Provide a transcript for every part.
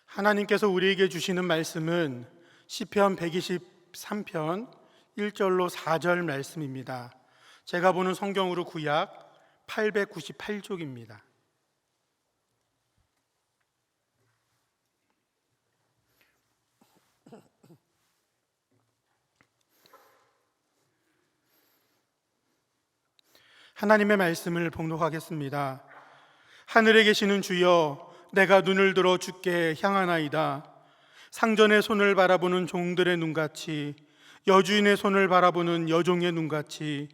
하나님께서 우리에게 주시는 말씀은 시편 123편 1절로 4절 말씀입니다. 제가 보는 성경으로 구약 898쪽입니다. 하나님의 말씀을 봉독하겠습니다. 하늘에 계시는 주여, 내가 눈을 들어 주께 향하나이다. 상전의 손을 바라보는 종들의 눈같이, 여주인의 손을 바라보는 여종의 눈같이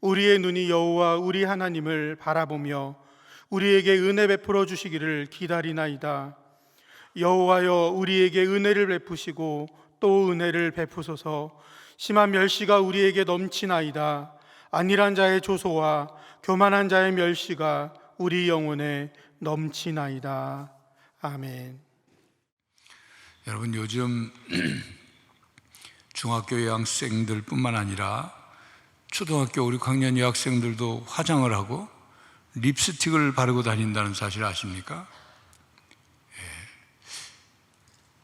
우리의 눈이 여호와 우리 하나님을 바라보며 우리에게 은혜 베풀어 주시기를 기다리나이다. 여호와여, 우리에게 은혜를 베푸시고 또 은혜를 베푸소서. 심한 멸시가 우리에게 넘치나이다. 안일한 자의 조소와 교만한 자의 멸시가 우리 영혼에 넘치나이다. 아멘. 여러분, 요즘 중학교 여학생들 뿐만 아니라 초등학교 5, 6학년 여학생들도 화장을 하고 립스틱을 바르고 다닌다는 사실 아십니까?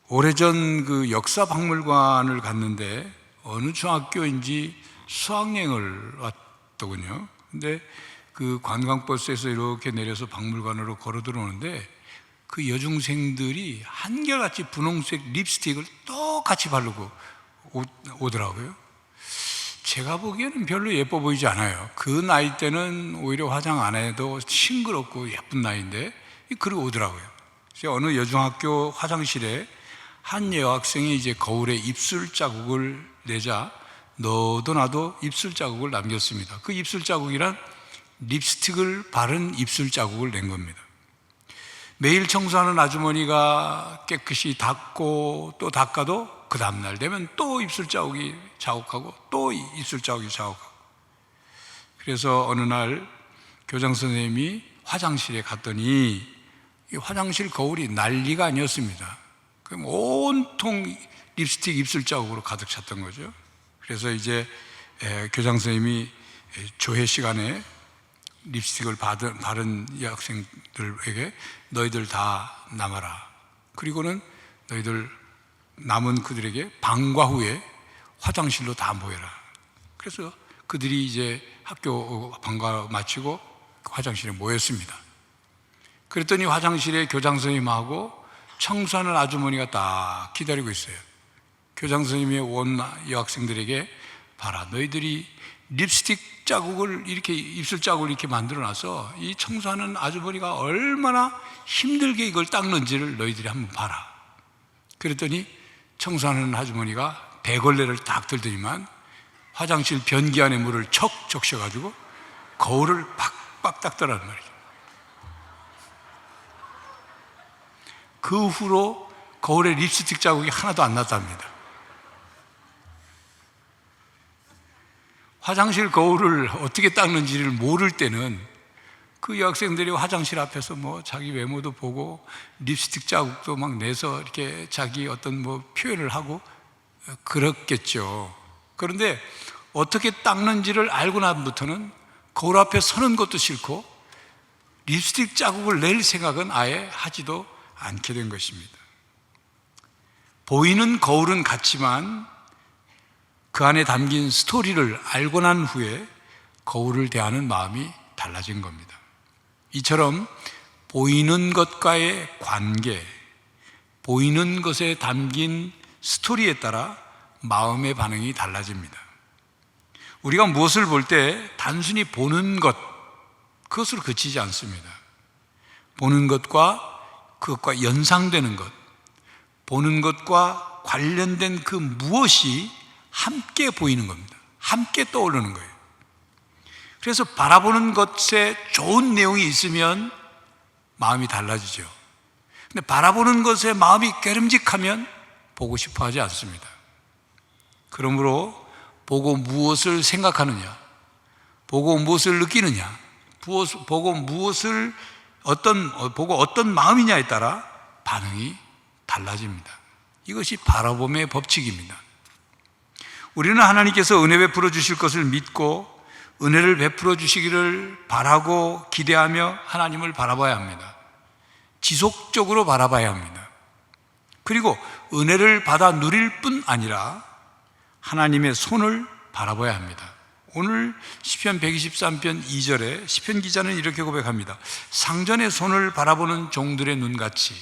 오래전 그 역사박물관을 갔는데 어느 중학교인지 수학여행을 왔더군요. 근데 그 관광버스에서 이렇게 내려서 박물관으로 걸어 들어오는데 그 여중생들이 한결같이 분홍색 립스틱을 똑같이 바르고 오더라고요. 제가 보기에는 별로 예뻐 보이지 않아요. 그 나이 때는 오히려 화장 안 해도 싱그럽고 예쁜 나이인데 그러고 오더라고요. 그래서 어느 여중학교 화장실에 한 여학생이 이제 거울에 입술 자국을 내자 너도 나도 입술 자국을 남겼습니다. 그 입술 자국이란 립스틱을 바른 입술 자국을 낸 겁니다. 매일 청소하는 아주머니가 깨끗이 닦고 또 닦아도 그 다음날 되면 또 입술 자국이 자국하고 또 입술 자국이 자국하고. 그래서 어느 날 교장 선생님이 화장실에 갔더니 이 화장실 거울이 난리가 아니었습니다. 그럼 온통 립스틱 입술 자국으로 가득 찼던 거죠. 그래서 이제 교장 선생님이 조회 시간에 립스틱을 바른 여학생들에게 너희들 다 남아라. 그리고는 너희들 남은 그들에게 방과 후에 화장실로 다 모여라. 그래서 그들이 이제 학교 방과 마치고 화장실에 모였습니다. 그랬더니 화장실에 교장 선생님하고 청소하는 아주머니가 딱 기다리고 있어요. 교장 선생님이 온 여학생들에게 봐라, 너희들이 립스틱 자국을 이렇게 입술 자국을 이렇게 만들어놔서 이 청소하는 아주머니가 얼마나 힘들게 이걸 닦는지를 너희들이 한번 봐라. 그랬더니 청소하는 아주머니가 대걸레를 딱 들더니만 화장실 변기 안에 물을 척 적셔가지고 거울을 팍팍 닦더라는 말이죠. 그 후로 거울에 립스틱 자국이 하나도 안 났답니다. 화장실 거울을 어떻게 닦는지를 모를 때는 그 여학생들이 화장실 앞에서 뭐 자기 외모도 보고 립스틱 자국도 막 내서 이렇게 자기 어떤 뭐 표현을 하고 그렇겠죠. 그런데 어떻게 닦는지를 알고 나부터는 거울 앞에 서는 것도 싫고 립스틱 자국을 낼 생각은 아예 하지도 않게 된 것입니다. 보이는 거울은 같지만 그 안에 담긴 스토리를 알고 난 후에 거울을 대하는 마음이 달라진 겁니다. 이처럼 보이는 것과의 관계, 보이는 것에 담긴 스토리에 따라 마음의 반응이 달라집니다. 우리가 무엇을 볼 때 단순히 보는 것, 그것으로 그치지 않습니다. 보는 것과 그것과 연상되는 것, 보는 것과 관련된 그 무엇이 함께 보이는 겁니다. 함께 떠오르는 거예요. 그래서 바라보는 것에 좋은 내용이 있으면 마음이 달라지죠. 근데 바라보는 것에 마음이 깨름직하면 보고 싶어 하지 않습니다. 그러므로 보고 무엇을 생각하느냐, 보고 무엇을 느끼느냐, 보고 무엇을 보고 어떤 마음이냐에 따라 반응이 달라집니다. 이것이 바라봄의 법칙입니다. 우리는 하나님께서 은혜 베풀어 주실 것을 믿고 은혜를 베풀어 주시기를 바라고 기대하며 하나님을 바라봐야 합니다. 지속적으로 바라봐야 합니다. 그리고 은혜를 받아 누릴 뿐 아니라 하나님의 손을 바라봐야 합니다. 오늘 시편 123편 2절에 시편 기자는 이렇게 고백합니다. 상전의 손을 바라보는 종들의 눈같이,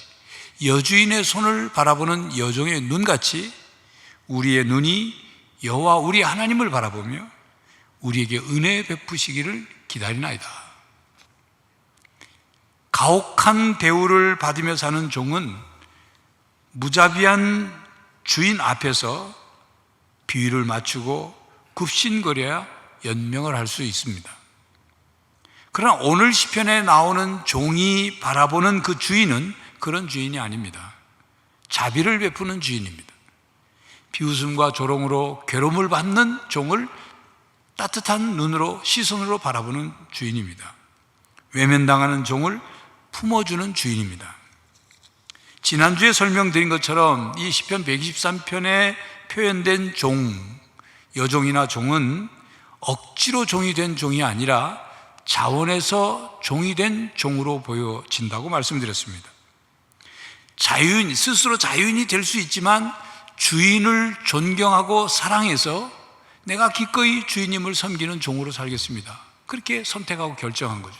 여주인의 손을 바라보는 여종의 눈같이 우리의 눈이 여호와 우리 하나님을 바라보며 우리에게 은혜 베푸시기를 기다리나이다. 가혹한 대우를 받으며 사는 종은 무자비한 주인 앞에서 비위를 맞추고 굽신거려야 연명을 할 수 있습니다. 그러나 오늘 시편에 나오는 종이 바라보는 그 주인은 그런 주인이 아닙니다. 자비를 베푸는 주인입니다. 비웃음과 조롱으로 괴로움을 받는 종을 따뜻한 눈으로, 시선으로 바라보는 주인입니다. 외면당하는 종을 품어주는 주인입니다. 지난주에 설명드린 것처럼 이 시편 123편에 표현된 종, 여종이나 종은 억지로 종이 된 종이 아니라 자원에서 종이 된 종으로 보여진다고 말씀드렸습니다. 자유인, 스스로 자유인이 될 수 있지만 주인을 존경하고 사랑해서 내가 기꺼이 주인님을 섬기는 종으로 살겠습니다. 그렇게 선택하고 결정한 거죠.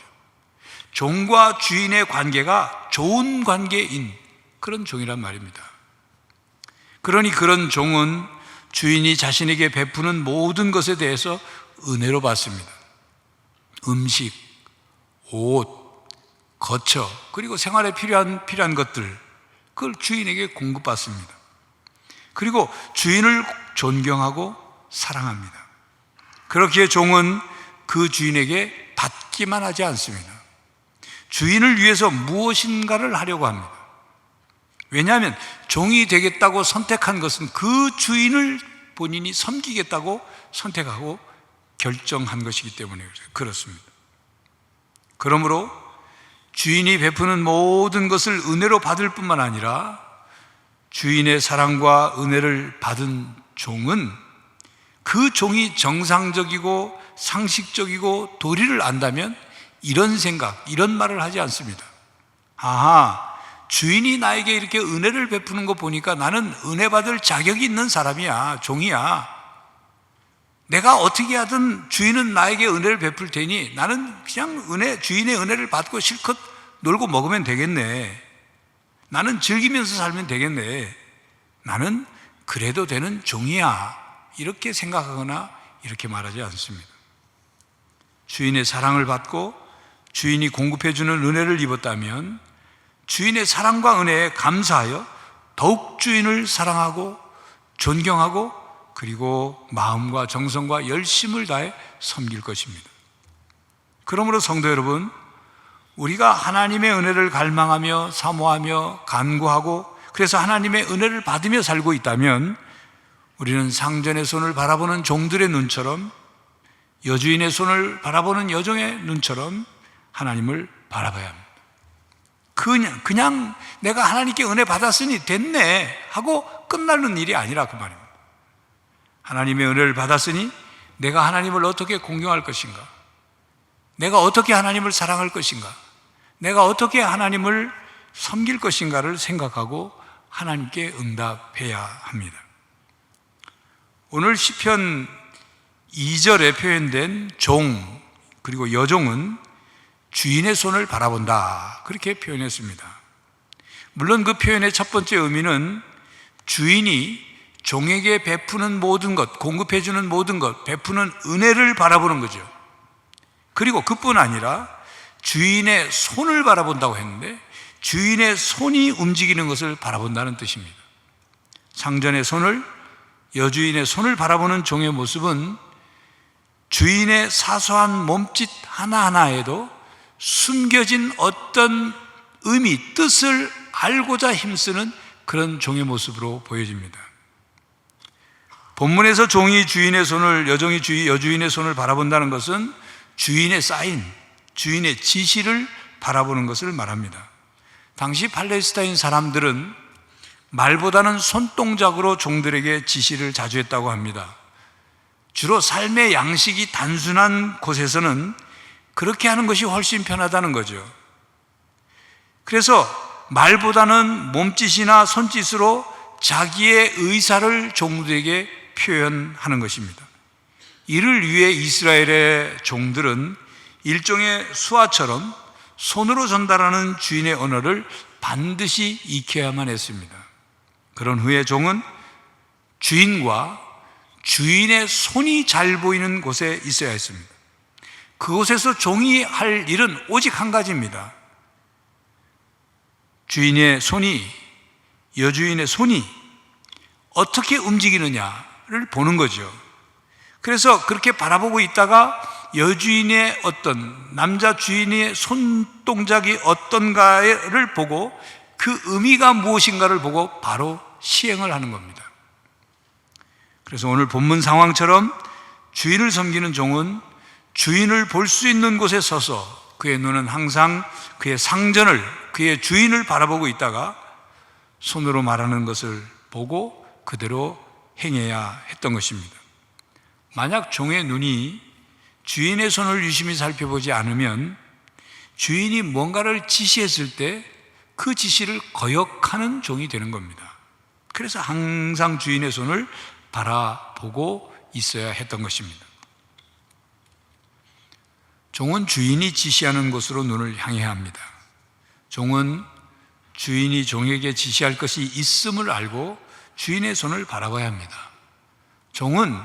종과 주인의 관계가 좋은 관계인 그런 종이란 말입니다. 그러니 그런 종은 주인이 자신에게 베푸는 모든 것에 대해서 은혜로 받습니다. 음식, 옷, 거처, 그리고 생활에 필요한 것들, 그걸 주인에게 공급받습니다. 그리고 주인을 존경하고 사랑합니다. 그렇기에 종은 그 주인에게 받기만 하지 않습니다. 주인을 위해서 무엇인가를 하려고 합니다. 왜냐하면 종이 되겠다고 선택한 것은 그 주인을 본인이 섬기겠다고 선택하고 결정한 것이기 때문에 그렇습니다. 그러므로 주인이 베푸는 모든 것을 은혜로 받을 뿐만 아니라 주인의 사랑과 은혜를 받은 종은 그 종이 정상적이고 상식적이고 도리를 안다면 이런 생각, 이런 말을 하지 않습니다. 아하, 주인이 나에게 이렇게 은혜를 베푸는 거 보니까 나는 은혜 받을 자격이 있는 사람이야, 종이야. 내가 어떻게 하든 주인은 나에게 은혜를 베풀 테니 나는 그냥 주인의 은혜를 받고 실컷 놀고 먹으면 되겠네. 나는 즐기면서 살면 되겠네. 나는 그래도 되는 종이야. 이렇게 생각하거나 이렇게 말하지 않습니다. 주인의 사랑을 받고 주인이 공급해주는 은혜를 입었다면 주인의 사랑과 은혜에 감사하여 더욱 주인을 사랑하고 존경하고 그리고 마음과 정성과 열심을 다해 섬길 것입니다. 그러므로 성도 여러분, 우리가 하나님의 은혜를 갈망하며 사모하며 간구하고 그래서 하나님의 은혜를 받으며 살고 있다면 우리는 상전의 손을 바라보는 종들의 눈처럼 여주인의 손을 바라보는 여종의 눈처럼 하나님을 바라봐야 합니다. 그냥 내가 하나님께 은혜 받았으니 됐네 하고 끝나는 일이 아니라 그 말입니다. 하나님의 은혜를 받았으니 내가 하나님을 어떻게 공경할 것인가? 내가 어떻게 하나님을 사랑할 것인가? 내가 어떻게 하나님을 섬길 것인가를 생각하고 하나님께 응답해야 합니다. 오늘 시편 2절에 표현된 종 그리고 여종은 주인의 손을 바라본다 그렇게 표현했습니다. 물론 그 표현의 첫 번째 의미는 주인이 종에게 베푸는 모든 것, 공급해주는 모든 것, 베푸는 은혜를 바라보는 거죠. 그리고 그뿐 아니라 주인의 손을 바라본다고 했는데 주인의 손이 움직이는 것을 바라본다는 뜻입니다. 상전의 손을, 여주인의 손을 바라보는 종의 모습은 주인의 사소한 몸짓 하나하나에도 숨겨진 어떤 의미, 뜻을 알고자 힘쓰는 그런 종의 모습으로 보여집니다. 본문에서 종이 주인의 손을, 여종이 여주인의 손을 바라본다는 것은 주인의 사인, 주인의 지시를 바라보는 것을 말합니다. 당시 팔레스타인 사람들은 말보다는 손동작으로 종들에게 지시를 자주 했다고 합니다. 주로 삶의 양식이 단순한 곳에서는 그렇게 하는 것이 훨씬 편하다는 거죠. 그래서 말보다는 몸짓이나 손짓으로 자기의 의사를 종들에게 표현하는 것입니다. 이를 위해 이스라엘의 종들은 일종의 수화처럼 손으로 전달하는 주인의 언어를 반드시 익혀야만 했습니다. 그런 후에 종은 주인과 주인의 손이 잘 보이는 곳에 있어야 했습니다. 그곳에서 종이 할 일은 오직 한 가지입니다. 주인의 손이, 여주인의 손이 어떻게 움직이느냐를 보는 거죠. 그래서 그렇게 바라보고 있다가 여주인의 어떤, 남자 주인의 손동작이 어떤가를 보고 그 의미가 무엇인가를 보고 바로 시행을 하는 겁니다. 그래서 오늘 본문 상황처럼 주인을 섬기는 종은 주인을 볼 수 있는 곳에 서서 그의 눈은 항상 그의 상전을, 그의 주인을 바라보고 있다가 손으로 말하는 것을 보고 그대로 행해야 했던 것입니다. 만약 종의 눈이 주인의 손을 유심히 살펴보지 않으면 주인이 뭔가를 지시했을 때 그 지시를 거역하는 종이 되는 겁니다. 그래서 항상 주인의 손을 바라보고 있어야 했던 것입니다. 종은 주인이 지시하는 곳으로 눈을 향해야 합니다. 종은 주인이 종에게 지시할 것이 있음을 알고 주인의 손을 바라봐야 합니다. 종은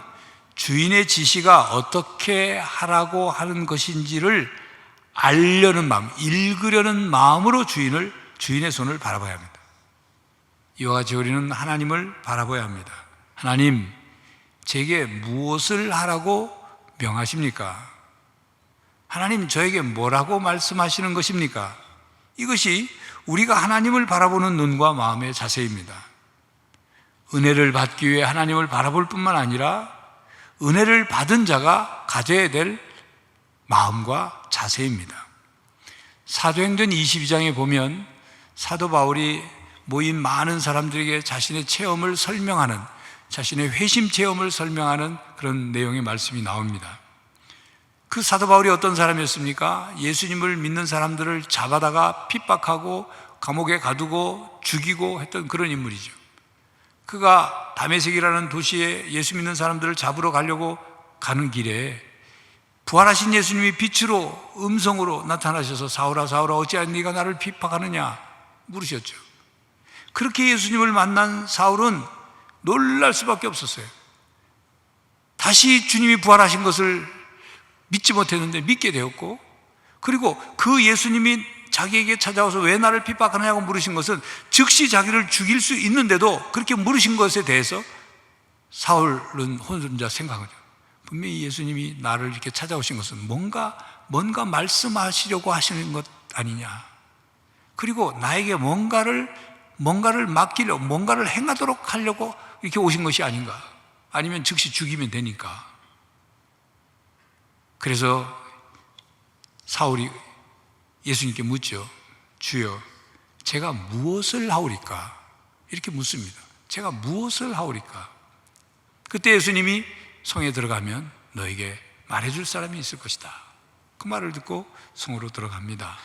주인의 지시가 어떻게 하라고 하는 것인지를 알려는 마음, 읽으려는 마음으로 주인의 손을 바라봐야 합니다. 이와 같이 우리는 하나님을 바라봐야 합니다. 하나님, 제게 무엇을 하라고 명하십니까? 하나님, 저에게 뭐라고 말씀하시는 것입니까? 이것이 우리가 하나님을 바라보는 눈과 마음의 자세입니다. 은혜를 받기 위해 하나님을 바라볼 뿐만 아니라 은혜를 받은 자가 가져야 될 마음과 자세입니다. 사도행전 22장에 보면 사도 바울이 모인 많은 사람들에게 자신의 체험을 설명하는, 자신의 회심 체험을 설명하는 그런 내용의 말씀이 나옵니다. 그 사도 바울이 어떤 사람이었습니까? 예수님을 믿는 사람들을 잡아다가 핍박하고 감옥에 가두고 죽이고 했던 그런 인물이죠. 그가 다메섹이라는 도시에 예수 믿는 사람들을 잡으러 가려고 가는 길에 부활하신 예수님이 빛으로, 음성으로 나타나셔서 사울아 사울아 어찌하여 네가 나를 핍박하느냐 물으셨죠. 그렇게 예수님을 만난 사울은 놀랄 수밖에 없었어요. 다시 주님이 부활하신 것을 믿지 못했는데 믿게 되었고, 그리고 그 예수님이 자기에게 찾아와서 왜 나를 핍박하느냐고 물으신 것은 즉시 자기를 죽일 수 있는데도 그렇게 물으신 것에 대해서 사울은 혼자 생각하죠. 분명히 예수님이 나를 이렇게 찾아오신 것은 뭔가 말씀하시려고 하시는 것 아니냐. 그리고 나에게 뭔가를 맡기려고, 뭔가를 행하도록 하려고 이렇게 오신 것이 아닌가. 아니면 즉시 죽이면 되니까. 그래서 사울이 예수님께 묻죠. 주여, 제가 무엇을 하오리까? 이렇게 묻습니다. 제가 무엇을 하오리까? 그때 예수님이 성에 들어가면 너에게 말해줄 사람이 있을 것이다. 그 말을 듣고 성으로 들어갑니다.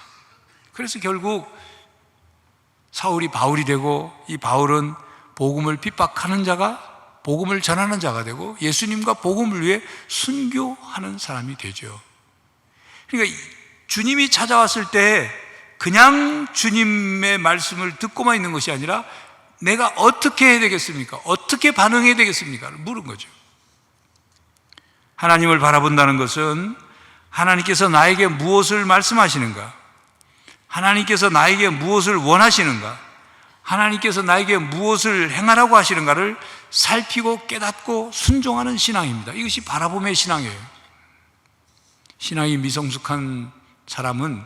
그래서 결국 사울이 바울이 되고, 이 바울은 복음을 핍박하는 자가, 복음을 전하는 자가 되고 예수님과 복음을 위해 순교하는 사람이 되죠. 그러니까 주님이 찾아왔을 때 그냥 주님의 말씀을 듣고만 있는 것이 아니라 내가 어떻게 해야 되겠습니까? 어떻게 반응해야 되겠습니까? 물은 거죠. 하나님을 바라본다는 것은 하나님께서 나에게 무엇을 말씀하시는가? 하나님께서 나에게 무엇을 원하시는가? 하나님께서 나에게 무엇을 행하라고 하시는가를 살피고 깨닫고 순종하는 신앙입니다. 이것이 바라봄의 신앙이에요. 신앙이 미성숙한 사람은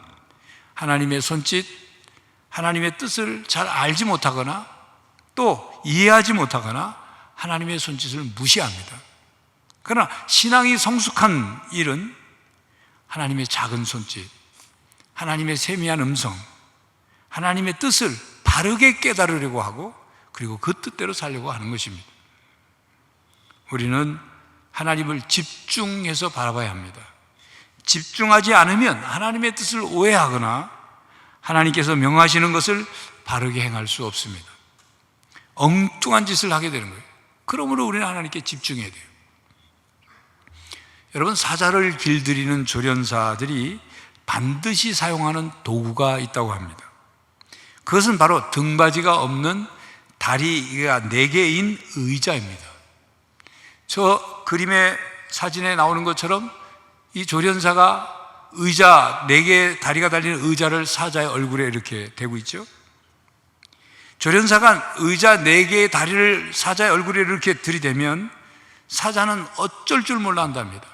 하나님의 손짓, 하나님의 뜻을 잘 알지 못하거나 또 이해하지 못하거나 하나님의 손짓을 무시합니다. 그러나 신앙이 성숙한 일은 하나님의 작은 손짓, 하나님의 세미한 음성, 하나님의 뜻을 바르게 깨달으려고 하고 그리고 그 뜻대로 살려고 하는 것입니다. 우리는 하나님을 집중해서 바라봐야 합니다. 집중하지 않으면 하나님의 뜻을 오해하거나 하나님께서 명하시는 것을 바르게 행할 수 없습니다. 엉뚱한 짓을 하게 되는 거예요. 그러므로 우리는 하나님께 집중해야 돼요. 여러분, 사자를 길들이는 조련사들이 반드시 사용하는 도구가 있다고 합니다. 그것은 바로 등받이가 없는 다리가 4개인 의자입니다. 저 그림의 사진에 나오는 것처럼 이 조련사가 의자 4개 다리가 달린 의자를 사자의 얼굴에 이렇게 대고 있죠. 조련사가 의자 4개의 다리를 사자의 얼굴에 이렇게 들이대면 사자는 어쩔 줄 몰라 한답니다.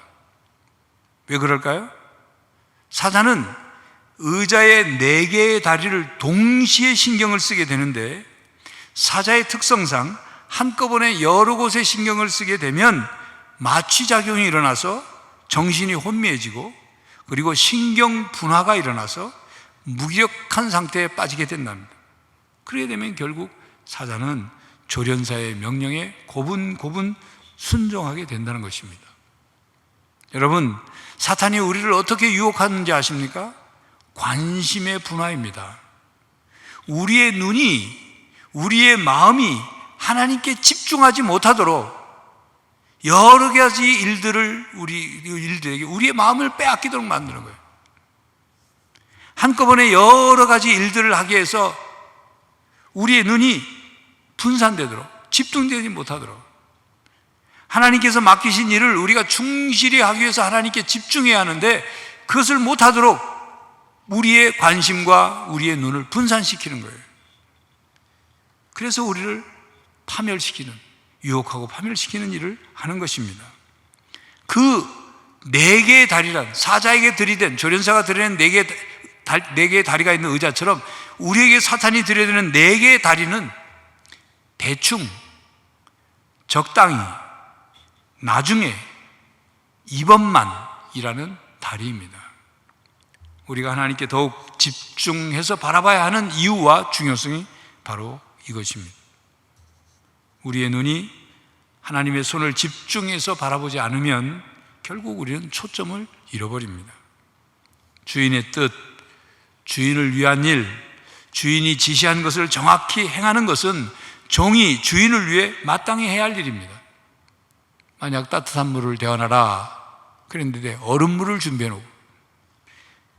왜 그럴까요? 사자는 의자의 4개의 다리를 동시에 신경을 쓰게 되는데, 사자의 특성상 한꺼번에 여러 곳에 신경을 쓰게 되면 마취작용이 일어나서 정신이 혼미해지고, 그리고 신경 분화가 일어나서 무기력한 상태에 빠지게 된답니다. 그렇게 되면 결국 사자는 조련사의 명령에 고분고분 순종하게 된다는 것입니다. 여러분, 사탄이 우리를 어떻게 유혹하는지 아십니까? 관심의 분화입니다. 우리의 눈이, 우리의 마음이 하나님께 집중하지 못하도록 여러 가지 일들을 일들에게 우리의 마음을 빼앗기도록 만드는 거예요. 한꺼번에 여러 가지 일들을 하기 위해서 우리의 눈이 분산되도록, 집중되지 못하도록, 하나님께서 맡기신 일을 우리가 충실히 하기 위해서 하나님께 집중해야 하는데 그것을 못하도록 우리의 관심과 우리의 눈을 분산시키는 거예요. 그래서 우리를 파멸시키는, 유혹하고 파멸시키는 일을 하는 것입니다. 그 4개의 다리란, 사자에게 들이댄, 조련사가 들이댄 4개의 다리가 있는 의자처럼 우리에게 사탄이 들이대는 4개의 다리는 대충, 적당히, 나중에, 이번만이라는 다리입니다. 우리가 하나님께 더욱 집중해서 바라봐야 하는 이유와 중요성이 바로 이것입니다. 우리의 눈이 하나님의 손을 집중해서 바라보지 않으면 결국 우리는 초점을 잃어버립니다. 주인의 뜻, 주인을 위한 일, 주인이 지시한 것을 정확히 행하는 것은 종이 주인을 위해 마땅히 해야 할 일입니다. 만약 따뜻한 물을 데워놔라 그랬는데 얼음물을 준비해 놓고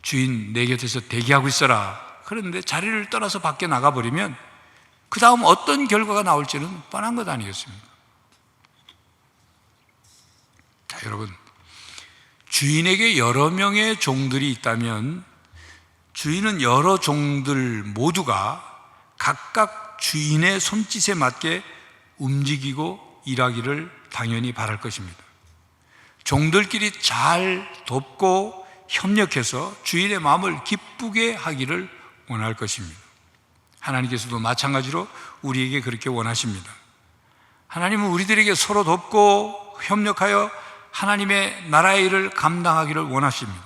주인 내 곁에서 대기하고 있어라 그런데 자리를 떠나서 밖에 나가버리면 그 다음 어떤 결과가 나올지는 뻔한 것 아니겠습니까? 자, 여러분, 주인에게 여러 명의 종들이 있다면 주인은 여러 종들 모두가 각각 주인의 손짓에 맞게 움직이고 일하기를 당연히 바랄 것입니다. 종들끼리 잘 돕고 협력해서 주인의 마음을 기쁘게 하기를 원할 것입니다. 하나님께서도 마찬가지로 우리에게 그렇게 원하십니다. 하나님은 우리들에게 서로 돕고 협력하여 하나님의 나라의 일을 감당하기를 원하십니다.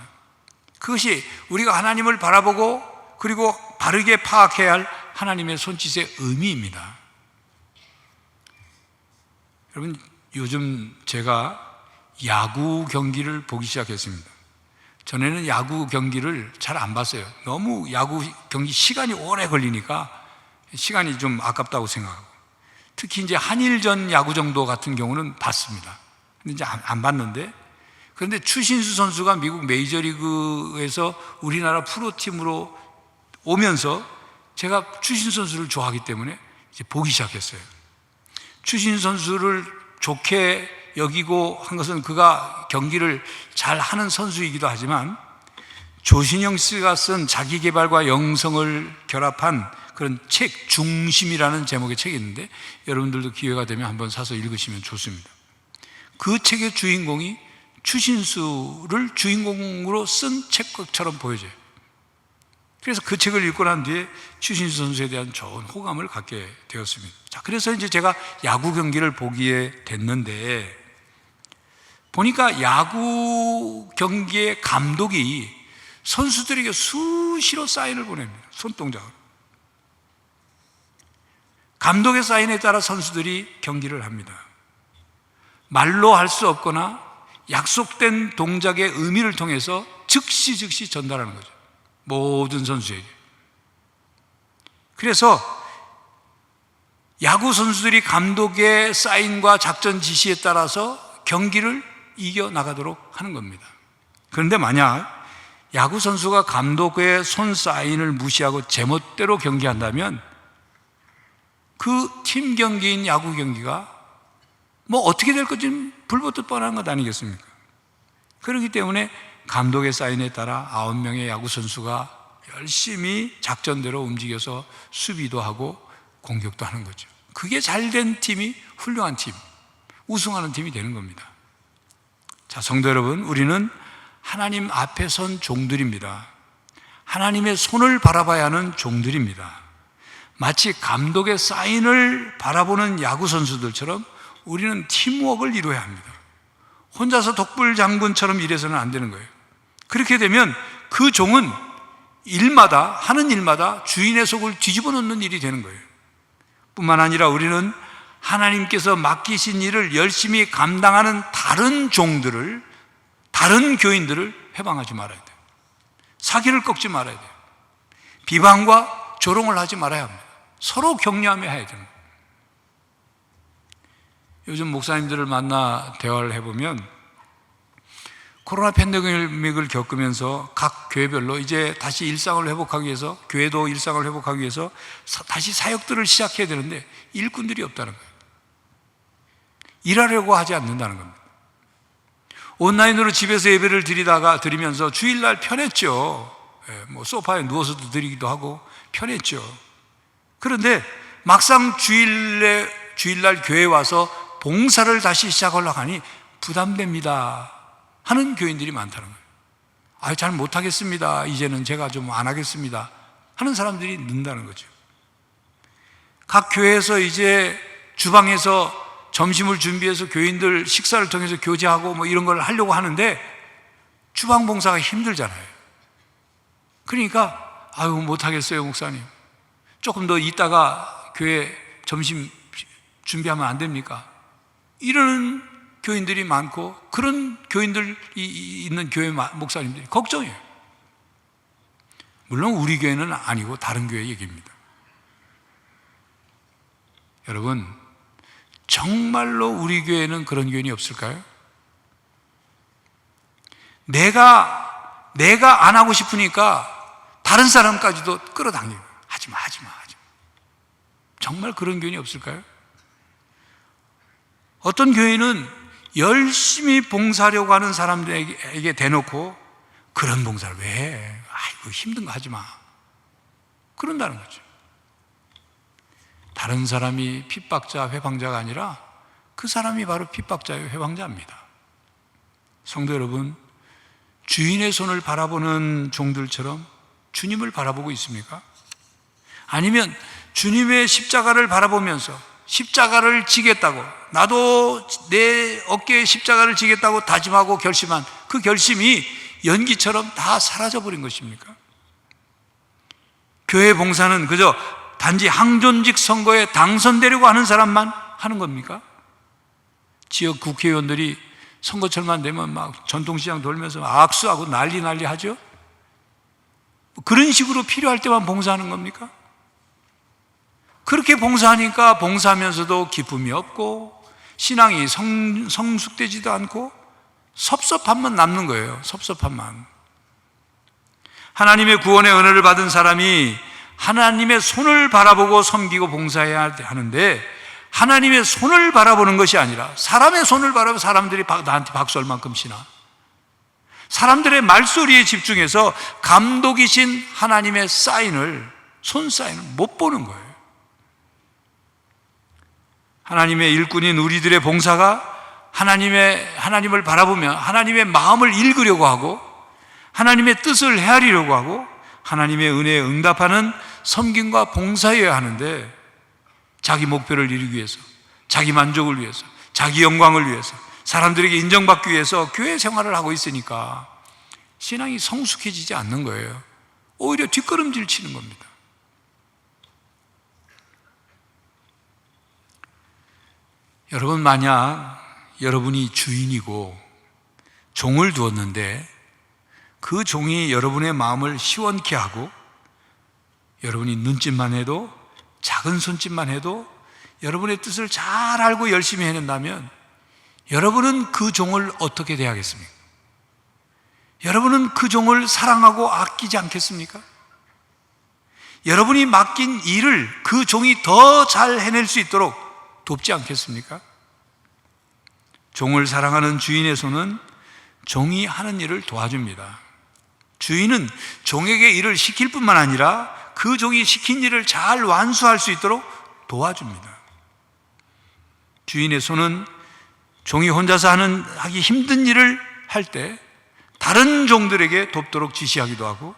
그것이 우리가 하나님을 바라보고 그리고 바르게 파악해야 할 하나님의 손짓의 의미입니다. 여러분, 요즘 제가 야구 경기를 보기 시작했습니다. 전에는 야구 경기를 잘 안 봤어요. 너무 야구 경기 시간이 오래 걸리니까 시간이 좀 아깝다고 생각하고, 특히 이제 한일전 야구 정도 같은 경우는 봤습니다. 근데 이제 안 봤는데, 그런데 추신수 선수가 미국 메이저리그에서 우리나라 프로팀으로 오면서 제가 추신수 선수를 좋아하기 때문에 이제 보기 시작했어요. 추신수 선수를 좋게 여기고 한 것은 그가 경기를 잘 하는 선수이기도 하지만 조신영 씨가 쓴 자기개발과 영성을 결합한 그런 책, 중심이라는 제목의 책이 있는데 여러분들도 기회가 되면 한번 사서 읽으시면 좋습니다. 그 책의 주인공이 추신수를 주인공으로 쓴 책처럼 보여져요. 그래서 그 책을 읽고 난 뒤에 추신수 선수에 대한 좋은 호감을 갖게 되었습니다. 자, 그래서 이제 제가 야구 경기를 보기에 됐는데, 보니까 야구 경기의 감독이 선수들에게 수시로 사인을 보냅니다. 손동작으로. 감독의 사인에 따라 선수들이 경기를 합니다. 말로 할 수 없거나 약속된 동작의 의미를 통해서 즉시 전달하는 거죠. 모든 선수에게. 그래서 야구 선수들이 감독의 사인과 작전 지시에 따라서 경기를 이겨나가도록 하는 겁니다. 그런데 만약 야구 선수가 감독의 손 사인을 무시하고 제멋대로 경기한다면 그 팀 경기인 야구 경기가 뭐 어떻게 될 건지는 불보듯 뻔한 것 아니겠습니까? 그렇기 때문에 감독의 사인에 따라 9명의 야구 선수가 열심히 작전대로 움직여서 수비도 하고 공격도 하는 거죠. 그게 잘된 팀이 훌륭한 팀, 우승하는 팀이 되는 겁니다. 자, 성도 여러분, 우리는 하나님 앞에 선 종들입니다. 하나님의 손을 바라봐야 하는 종들입니다. 마치 감독의 사인을 바라보는 야구 선수들처럼 우리는 팀워크를 이루어야 합니다. 혼자서 독불 장군처럼 일해서는 안 되는 거예요. 그렇게 되면 그 종은 하는 일마다 주인의 속을 뒤집어 놓는 일이 되는 거예요. 뿐만 아니라 우리는 하나님께서 맡기신 일을 열심히 감당하는 다른 종들을, 다른 교인들을 해방하지 말아야 돼요. 사기를 꺾지 말아야 돼요. 비방과 조롱을 하지 말아야 합니다. 서로 격려하며 해야 됩니다. 요즘 목사님들을 만나 대화를 해보면 코로나 팬데믹을 겪으면서 각 교회별로 이제 다시 일상을 회복하기 위해서, 교회도 일상을 회복하기 위해서 다시 사역들을 시작해야 되는데 일꾼들이 없다는 거예요. 일하려고 하지 않는다는 겁니다. 온라인으로 집에서 예배를 드리면서 주일날 편했죠. 뭐 소파에 누워서도 드리기도 하고 편했죠. 그런데 막상 주일날 교회에 와서 봉사를 다시 시작하려고 하니 부담됩니다 하는 교인들이 많다는 거예요. 잘 못하겠습니다. 이제는 제가 좀 안 하겠습니다 하는 사람들이 는다는 거죠. 각 교회에서 이제 주방에서 점심을 준비해서 교인들 식사를 통해서 교제하고 뭐 이런 걸 하려고 하는데 주방 봉사가 힘들잖아요. 그러니까 못하겠어요 목사님, 조금 더 있다가 교회 점심 준비하면 안 됩니까? 이러는 교인들이 많고, 그런 교인들이 있는 교회 목사님들이 걱정해요. 물론 우리 교회는 아니고 다른 교회 얘기입니다. 여러분, 정말로 우리 교회는 그런 교인이 없을까요? 내가 안 하고 싶으니까 다른 사람까지도 끌어당겨요. 하지마. 정말 그런 교인이 없을까요? 어떤 교회는 열심히 봉사하려고 하는 사람들에게 대놓고 그런 봉사를 왜 해? 힘든 거 하지 마. 그런다는 거죠. 다른 사람이 핍박자, 회방자가 아니라 그 사람이 바로 핍박자요, 회방자입니다. 성도 여러분, 주인의 손을 바라보는 종들처럼 주님을 바라보고 있습니까? 아니면 주님의 십자가를 바라보면서 십자가를 지겠다고, 나도 내 어깨에 십자가를 지겠다고 다짐하고 결심한 그 결심이 연기처럼 다 사라져버린 것입니까? 교회 봉사는 그저 단지 항존직 선거에 당선되려고 하는 사람만 하는 겁니까? 지역 국회의원들이 선거철만 되면 막 전통시장 돌면서 악수하고 난리 하죠? 그런 식으로 필요할 때만 봉사하는 겁니까? 그렇게 봉사하니까 봉사하면서도 기쁨이 없고 신앙이 성숙되지도 않고 섭섭함만 남는 거예요. 섭섭함만. 하나님의 구원의 은혜를 받은 사람이 하나님의 손을 바라보고 섬기고 봉사해야 하는데, 하나님의 손을 바라보는 것이 아니라 사람의 손을 바라보고 사람들이 나한테 박수 할 만큼 치나, 사람들의 말소리에 집중해서 감독이신 하나님의 손 사인을 못 보는 거예요. 하나님의 일꾼인 우리들의 봉사가 하나님을 바라보며 하나님의 마음을 읽으려고 하고 하나님의 뜻을 헤아리려고 하고 하나님의 은혜에 응답하는 섬김과 봉사여야 하는데, 자기 목표를 이루기 위해서, 자기 만족을 위해서, 자기 영광을 위해서, 사람들에게 인정받기 위해서 교회 생활을 하고 있으니까 신앙이 성숙해지지 않는 거예요. 오히려 뒷걸음질 치는 겁니다. 여러분, 만약 여러분이 주인이고 종을 두었는데 그 종이 여러분의 마음을 시원케 하고 여러분이 눈짓만 해도, 작은 손짓만 해도 여러분의 뜻을 잘 알고 열심히 해낸다면 여러분은 그 종을 어떻게 대하겠습니까? 여러분은 그 종을 사랑하고 아끼지 않겠습니까? 여러분이 맡긴 일을 그 종이 더 잘 해낼 수 있도록 돕지 않겠습니까? 종을 사랑하는 주인의 손은 종이 하는 일을 도와줍니다. 주인은 종에게 일을 시킬 뿐만 아니라 그 종이 시킨 일을 잘 완수할 수 있도록 도와줍니다. 주인의 손은 종이 혼자서 하기 힘든 일을 할 때 다른 종들에게 돕도록 지시하기도 하고,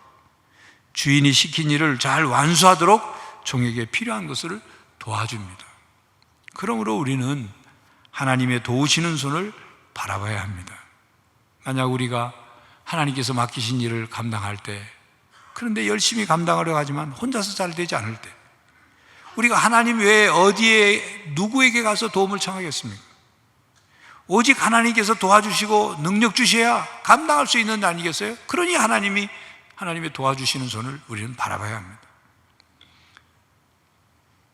주인이 시킨 일을 잘 완수하도록 종에게 필요한 것을 도와줍니다. 그러므로 우리는 하나님의 도우시는 손을 바라봐야 합니다. 만약 우리가 하나님께서 맡기신 일을 감당할 때, 그런데 열심히 감당하려고 하지만 혼자서 잘 되지 않을 때, 우리가 하나님 외에 어디에 누구에게 가서 도움을 청하겠습니까? 오직 하나님께서 도와주시고 능력 주셔야 감당할 수 있는 일 아니겠어요? 그러니 하나님의 도와주시는 손을 우리는 바라봐야 합니다.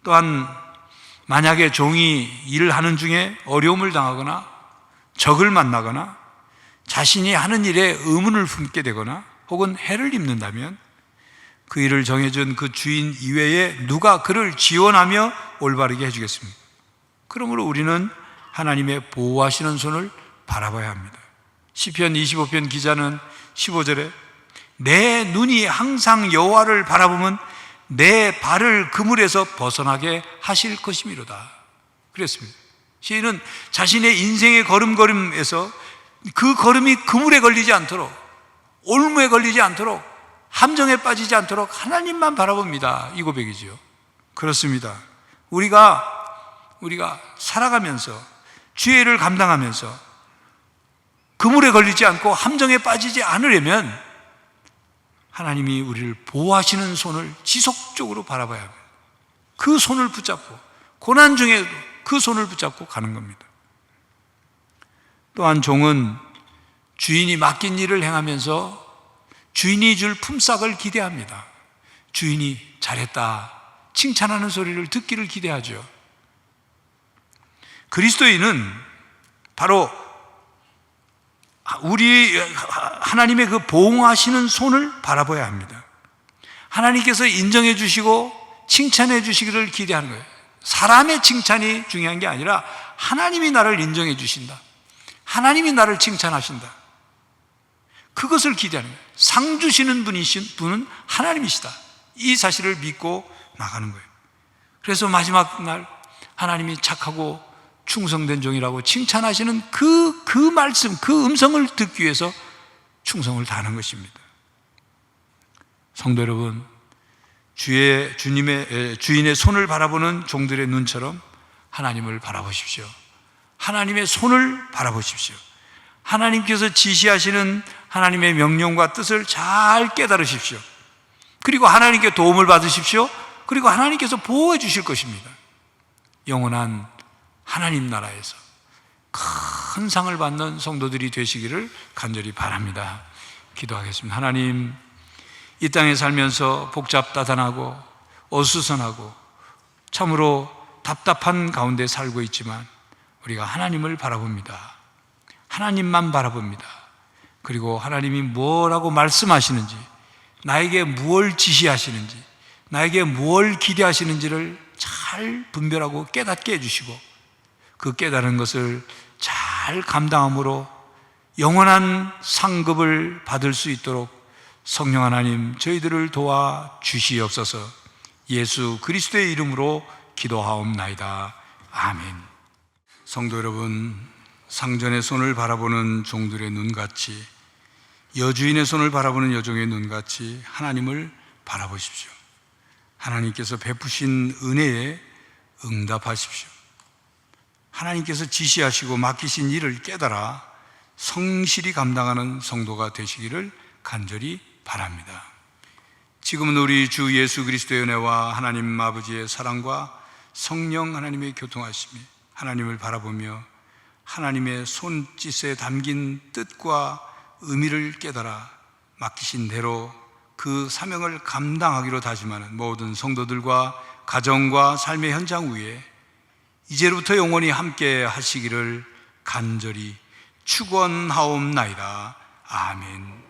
또한 만약에 종이 일을 하는 중에 어려움을 당하거나 적을 만나거나 자신이 하는 일에 의문을 품게 되거나 혹은 해를 입는다면 그 일을 정해준 그 주인 이외에 누가 그를 지원하며 올바르게 해주겠습니까? 그러므로 우리는 하나님의 보호하시는 손을 바라봐야 합니다. 시편 25편 기자는 15절에 내 눈이 항상 여호와를 바라보면 내 발을 그물에서 벗어나게 하실 것이미로다 그랬습니다. 시인은 자신의 인생의 걸음걸음에서 그 걸음이 그물에 걸리지 않도록, 올무에 걸리지 않도록, 함정에 빠지지 않도록 하나님만 바라봅니다. 이 고백이지요. 그렇습니다. 우리가 살아가면서 주의 일을 감당하면서 그물에 걸리지 않고 함정에 빠지지 않으려면 하나님이 우리를 보호하시는 손을 지속적으로 바라봐야 합니다. 그 손을 붙잡고, 고난 중에도 그 손을 붙잡고 가는 겁니다. 또한 종은 주인이 맡긴 일을 행하면서 주인이 줄 품삯을 기대합니다. 주인이 잘했다, 칭찬하는 소리를 듣기를 기대하죠. 그리스도인은 바로 하나님의 그 보호하시는 손을 바라봐야 합니다. 하나님께서 인정해 주시고 칭찬해 주시기를 기대하는 거예요. 사람의 칭찬이 중요한 게 아니라 하나님이 나를 인정해 주신다, 하나님이 나를 칭찬하신다, 그것을 기대하는 거예요. 상 주시는 분은 하나님이시다, 이 사실을 믿고 나가는 거예요. 그래서 마지막 날 하나님이 착하고 충성된 종이라고 칭찬하시는 그 말씀, 그 음성을 듣기 위해서 충성을 다하는 것입니다. 성도 여러분, 주인의 손을 바라보는 종들의 눈처럼 하나님을 바라보십시오. 하나님의 손을 바라보십시오. 하나님께서 지시하시는 하나님의 명령과 뜻을 잘 깨달으십시오. 그리고 하나님께 도움을 받으십시오. 그리고 하나님께서 보호해 주실 것입니다. 영원한 하나님 나라에서 큰 상을 받는 성도들이 되시기를 간절히 바랍니다. 기도하겠습니다. 하나님, 이 땅에 살면서 복잡다단하고 어수선하고 참으로 답답한 가운데 살고 있지만 우리가 하나님을 바라봅니다. 하나님만 바라봅니다. 그리고 하나님이 뭐라고 말씀하시는지, 나에게 무엇을 지시하시는지, 나에게 무엇을 기대하시는지를 잘 분별하고 깨닫게 해주시고, 그 깨달은 것을 잘 감당함으로 영원한 상급을 받을 수 있도록 성령 하나님 저희들을 도와 주시옵소서. 예수 그리스도의 이름으로 기도하옵나이다. 아멘. 성도 여러분, 상전의 손을 바라보는 종들의 눈같이, 여주인의 손을 바라보는 여종의 눈같이 하나님을 바라보십시오. 하나님께서 베푸신 은혜에 응답하십시오. 하나님께서 지시하시고 맡기신 일을 깨달아 성실히 감당하는 성도가 되시기를 간절히 바랍니다. 지금은 우리 주 예수 그리스도의 은혜와 하나님 아버지의 사랑과 성령 하나님의 교통하심이 하나님을 바라보며 하나님의 손짓에 담긴 뜻과 의미를 깨달아 맡기신 대로 그 사명을 감당하기로 다짐하는 모든 성도들과 가정과 삶의 현장 위에 이제부터 영원히 함께 하시기를 간절히 축원하옵나이다. 아멘.